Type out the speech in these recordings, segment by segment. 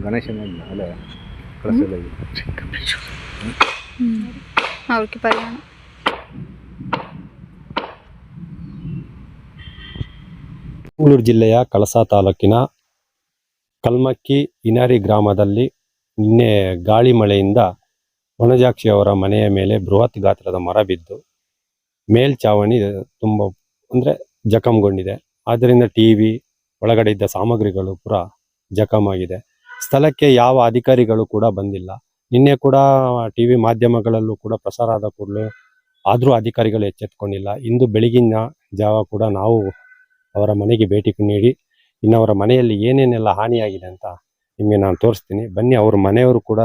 ಗಣೇಶನ ಅಲ್ಲೇ ಕಳಿಸಲ್ಲ ಅವ್ರಿಗೆ ಪರಿಹಾರ. ಮಂಗಳೂರು ಜಿಲ್ಲೆಯ ಕಳಸಾ ತಾಲೂಕಿನ ಕಲ್ಮಕ್ಕಿ ಇನಾರಿ ಗ್ರಾಮದಲ್ಲಿ ನಿನ್ನೆ ಗಾಳಿ ಮಳೆಯಿಂದ ವನಜಾಕ್ಷಿ ಅವರ ಮನೆಯ ಮೇಲೆ ಬೃಹತ್ ಗಾತ್ರದ ಮರ ಬಿದ್ದು ಮೇಲ್ಛಾವಣಿ ತುಂಬ ಅಂದರೆ ಜಖಂಗೊಂಡಿದೆ. ಆದ್ದರಿಂದ ಟಿವಿ ಒಳಗಡೆ ಇದ್ದ ಸಾಮಗ್ರಿಗಳು ಪೂರ ಜಖಮಾಗಿದೆ. ಸ್ಥಳಕ್ಕೆ ಯಾವ ಅಧಿಕಾರಿಗಳು ಕೂಡ ಬಂದಿಲ್ಲ. ನಿನ್ನೆ ಕೂಡ ಟಿವಿ ಮಾಧ್ಯಮಗಳಲ್ಲೂ ಕೂಡ ಪ್ರಸಾರ ಆದ ಕೂಡಲೇ ಆದರೂ ಅಧಿಕಾರಿಗಳು ಎಚ್ಚೆತ್ತುಕೊಂಡಿಲ್ಲ. ಇಂದು ಬೆಳಗಿನ ಜಾವ ಕೂಡ ನಾವು ಅವರ ಮನೆಗೆ ಭೇಟಿ ನೀಡಿ ಇನ್ನು ಅವರ ಮನೆಯಲ್ಲಿ ಏನೇನೆಲ್ಲ ಹಾನಿಯಾಗಿದೆ ಅಂತ ನಿಮಗೆ ನಾನು ತೋರಿಸ್ತೀನಿ. ಬನ್ನಿ, ಅವ್ರ ಮನೆಯವರು ಕೂಡ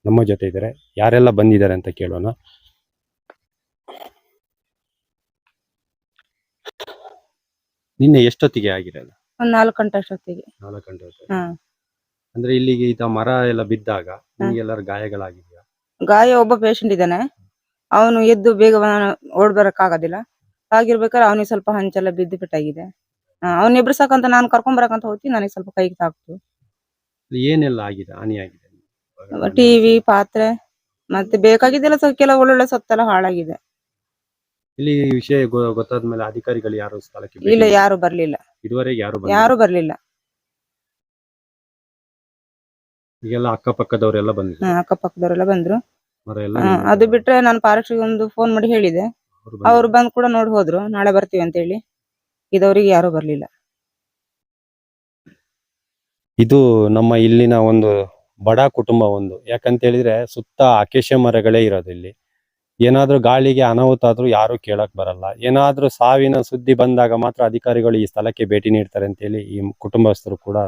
ನಮ್ಮ ಜೊತೆ ಇದ್ದಾರೆ. ಯಾರೆಲ್ಲ ಬಂದಿದ್ದಾರೆ ಅಂತ ಕೇಳೋಣ. ನಿನ್ನೆ ಎಷ್ಟೊತ್ತಿಗೆ ಆಗಿರಲ್ಲ? ಒಂದು 4 ಗಂಟೆ ಅಷ್ಟೊತ್ತಿಗೆ. 4 ಗಂಟೆ ಹೊತ್ತಿಗೆ. ಅಂದ್ರೆ ಇಲ್ಲಿಗೆ ಈ ಮರ ಎಲ್ಲ ಬಿದ್ದಾಗ ನಿಮಗೆಲ್ಲರ ಗಾಯಗಳಾಗಿದೆಯಾ? ಗಾಯ ಒಬ್ಬ ಪೇಷಂಟ್ ಇದ್ದಾನೆ, ಅವನು ಎದ್ದು ಬೇಗ ಓಡ್ ಬರಕ್ಕಾಗೋದಿಲ್ಲ. ಹಾಗಿರ್ಬೇಕಾದ್ರೆ ಅವನಿಗೆ ಸ್ವಲ್ಪ ಹಂಚೆಲ್ಲ ಬಿದ್ದು ಪೆಟ್ಟಾಗಿದೆ. ಅವ್ನ ಎಬ್ರಿಸಕಂತ ನಾನು ಕರ್ಕೊಂಡ್ ಬರಕಂತ ಹೋಗ್ತೀನಿ, ನನಗೆ ಸ್ವಲ್ಪ ಕೈಗೆ ತಾಕ್ತು. ಏನೆಲ್ಲ ಆಗಿದೆ, ಹಾನಿ ಆಗಿದೆ? ಟಿವಿ, ಪಾತ್ರೆ ಮತ್ತೆ ಬೇಕಾಗಿದ್ದೆಲ್ಲ ಕೆಲವು ಒಳ್ಳೊಳ್ಳೆ ಸೊತ್ತೆಲ್ಲ ಹಾಳಾಗಿದೆ. ಇಲ್ಲಿ ವಿಷಯ ಗೊತ್ತಾದ್ಮೇಲೆ ಅಧಿಕಾರಿಗಳು ಯಾರು ಸ್ಥಳಕ್ಕೆ ಇಲ್ಲ, ಯಾರು ಬರ್ಲಿಲ್ಲ. ಇದುವರೆಗೆ ಯಾರು ಬರ್ಲಿಲ್ಲ. ಈಗೆಲ್ಲ ಅಕ್ಕಪಕ್ಕದವರೆಲ್ಲ ಬಂದಿದ್ರು. ಅಕ್ಕಪಕ್ಕದವರೆಲ್ಲ ಬಂದ್ರು. ಮರ ಎಲ್ಲ ಅದು ಬಿಟ್ರೆ ನಾನು ಫಾರೆಸ್ಟ್ಗೆ ಒಂದು ಫೋನ್ ಮಾಡಿ ಹೇಳಿದೆ, ಅವ್ರು ಬಂದ್ ಕೂಡ ನೋಡಿ ಹೋದ್ರು, ನಾಳೆ ಬರ್ತೀವಿ ಅಂತ ಹೇಳಿ. ಇದವರಿಗೆ ಯಾರು ಬರ್ಲಿಲ್ಲ. ಇದು ನಮ್ಮ ಇಲ್ಲಿನ ಒಂದು ಬಡ ಕುಟುಂಬ ಒಂದು. ಯಾಕಂತ ಹೇಳಿದ್ರೆ ಸುತ್ತ ಅಕೇಶ ಮರಗಳೇ ಇರೋದು. ಇಲ್ಲಿ ಏನಾದ್ರೂ ಗಾಳಿಗೆ ಅನಾಹುತ ಆದ್ರೂ ಯಾರು ಕೇಳಕ್ ಬರಲ್ಲ. ಏನಾದ್ರೂ ಸಾವಿನ ಸುದ್ದಿ ಬಂದಾಗ ಮಾತ್ರ ಅಧಿಕಾರಿಗಳು ಈ ಸ್ಥಳಕ್ಕೆ ಭೇಟಿ ನೀಡ್ತಾರೆ ಅಂತೇಳಿ ಈ ಕುಟುಂಬಸ್ಥರು ಕೂಡ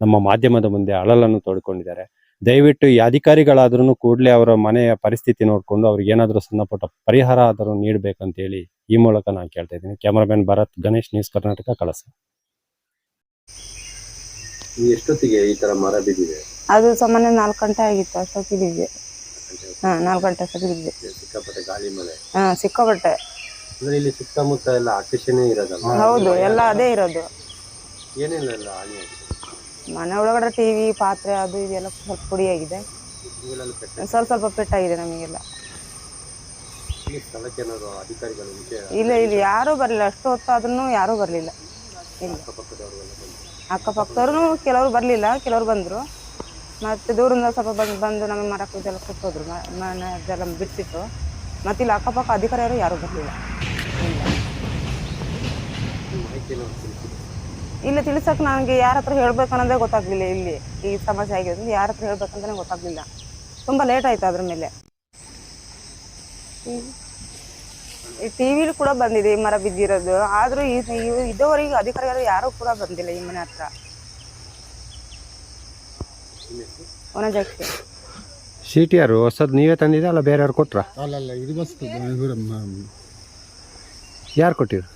ನಮ್ಮ ಮಾಧ್ಯಮದ ಮುಂದೆ ಅಳಲನ್ನು ತೋಡ್ಕೊಂಡಿದ್ದಾರೆ. ದಯವಿಟ್ಟು ಈ ಅಧಿಕಾರಿಗಳಾದ್ರೂ ಕೂಡಲೇ ಅವರ ಮನೆಯ ಪರಿಸ್ಥಿತಿ ನೋಡ್ಕೊಂಡು ಅವ್ರಿಗೆ ಏನಾದ್ರೂ ಸಣ್ಣ ಪುಟ್ಟ ಪರಿಹಾರ ಆದರೂ ನೀಡ್ಬೇಕಂತೇಳಿ ಈ ಮೂಲಕ ನಾನು ಕೇಳ್ತಾ ಇದ್ದೀನಿ. ಕ್ಯಾಮರಾಮನ್ ಭರತ್, ಗಣೇಶ್, ನ್ಯೂಸ್ ಕರ್ನಾಟಕ, ಕಳಸ. ಎಷ್ಟೊತ್ತಿಗೆ ಈ ತರ ಮರ ಬಿದ್ದಿದೆ? ಅದು ಸಾಮಾನ್ಯ 4 ಗಂಟೆ ಆಗಿತ್ತು ಅಷ್ಟೊತ್ತಿಗೆ ಬಿದ್ದಿದೆ. 4 ಗಂಟೆ ಅಷ್ಟೊತ್ತಿಗೆ ಬಿದ್ದಿದೆ. ಸಿಕ್ಕಾಪಟ್ಟೆ ಗಾಳಿ ಮಳೆ. ಸಿಕ್ಕಾಪಟ್ಟೆ. ಅಂದ್ರೆ ಇಲ್ಲಿ ಸುತ್ತಮುತ್ತ ಎಲ್ಲ ಅಕೇಶನೇ ಇರೋದಲ್ಲ? ಹೌದು, ಎಲ್ಲ ಅದೇ ಇರೋದು. ಏನೇನೆಲ್ಲ ಹಾನಿ ಆಗಿದೆ? ಮನೆ ಒಳಗಡೆ ಟಿವಿ, ಪಾತ್ರೆ ಅದು ಇದೆಲ್ಲ ಸ್ವಲ್ಪ ಪುಡಿಯಾಗಿದೆ. ಸ್ವಲ್ಪ ಪೆಟ್ಟಾಗಿದೆ ನಮಗೆಲ್ಲ. ಇಲ್ಲ, ಇಲ್ಲಿ ಯಾರು ಬರ್ಲಿಲ್ಲ. ಅಷ್ಟು ಹೊತ್ತಾದ್ರೂ ಯಾರು ಬರ್ಲಿಲ್ಲ. ಇಲ್ಲ, ಅಕ್ಕಪಕ್ಕದವ್ರು ಕೆಲವರು ಬರ್ಲಿಲ್ಲ, ಕೆಲವರು ಬಂದ್ರು. ಮತ್ತೆ ದೂರಿಂದ ಸ್ವಲ್ಪ ಬಂದು ನಮಗೆ ಮರ ಇದೆಲ್ಲ ಕೊಟ್ಟೋದ್ರು, ಮನೆ ಅದೆಲ್ಲ ಬಿಟ್ಬಿಟ್ಟು. ಮತ್ತೆ ಇಲ್ಲಿ ಅಕ್ಕಪಕ್ಕ ಅಧಿಕಾರಿಯವರು ಯಾರು ಬರ್ಲಿಲ್ಲ. ಇಲ್ಲ, ತಿಳಿಸಕ್ ನನಗೆ ಯಾರ ಹತ್ರ ಹೇಳ್ಬೇಕನ್ನೋದೇ ಗೊತ್ತಾಗ್ಲಿಲ್ಲ. ಇಲ್ಲಿ ಈ ಸಮಸ್ಯೆ ಆಗಿರೋದ್ರಿಂದ ಯಾರ ಹತ್ರ ಹೇಳ್ಬೇಕಂತಾನೆ ಗೊತ್ತಾಗ್ಲಿಲ್ಲ. ತುಂಬಾ ಲೇಟ್ ಆಯ್ತು. ಅದ್ರ ಮೇಲೆ ಈ ಟಿವಿಲಿ ಕೂಡ ಬಂದಿದೆ ಈ ಮರ ಬಿದ್ದಿರೋದು. ಆದ್ರೂ ಇದುವರೆಗೆ ಅಧಿಕಾರಿಗಳು ಯಾರು ಕೂಡ ಬಂದಿಲ್ಲ ಈ ಮನೆ ಹತ್ರ. ವನಜಾಕ್ಷಿ. ಸೀಟಿ ಯಾರು ಹೊಸದ್ ನೀವೇ ತಂದಿದೆ ಅಲ್ಲ ಬೇರೆ ಯಾರು ಕೊಟ್ರ? ಅಲ್ಲ, ಇದು ಯಾರು ಕೊಟ್ಟಿರು?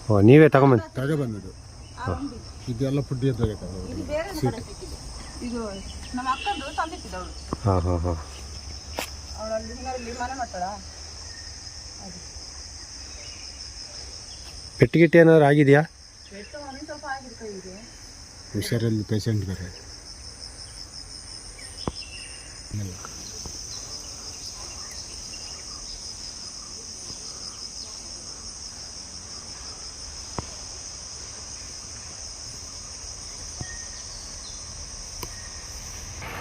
ಓ, ನೀವೇ ತಗೊಬಂದಿದ್ದು. ಇದೆಲ್ಲ ಪುಡ್ಡಿ ಪೆಟ್ಟಿಗಿಟ್ಟು ಏನಾದ್ರು ಆಗಿದೆಯಾ? ಹುಷಾರಲ್ಲಿ ಪೇಷಂಟ್ ಬೇರೆ.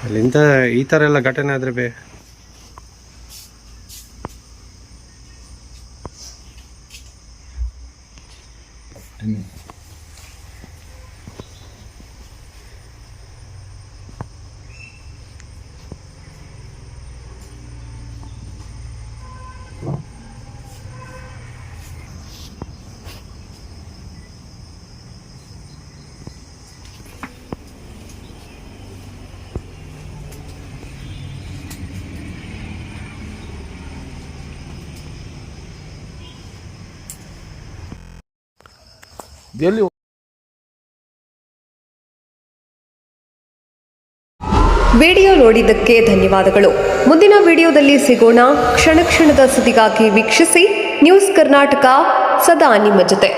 ಅಲ್ಲಿಂದ ಈ ತರ ಎಲ್ಲ ಘಟನೆ ಆದ್ರೆ ವಿಡಿಯೋ ನೋಡಿದ್ದಕ್ಕೆ ಧನ್ಯವಾದಗಳು. ಮುಂದಿನ ವಿಡಿಯೋದಲ್ಲಿ ಸಿಗೋಣ. ಕ್ಷಣ ಕ್ಷಣದ ಸುದ್ದಿಗಾಗಿ ವೀಕ್ಷಿಸಿ ನ್ಯೂಸ್ ಕರ್ನಾಟಕ, ಸದಾ ನಿಮ್ಮ ಜೊತೆ.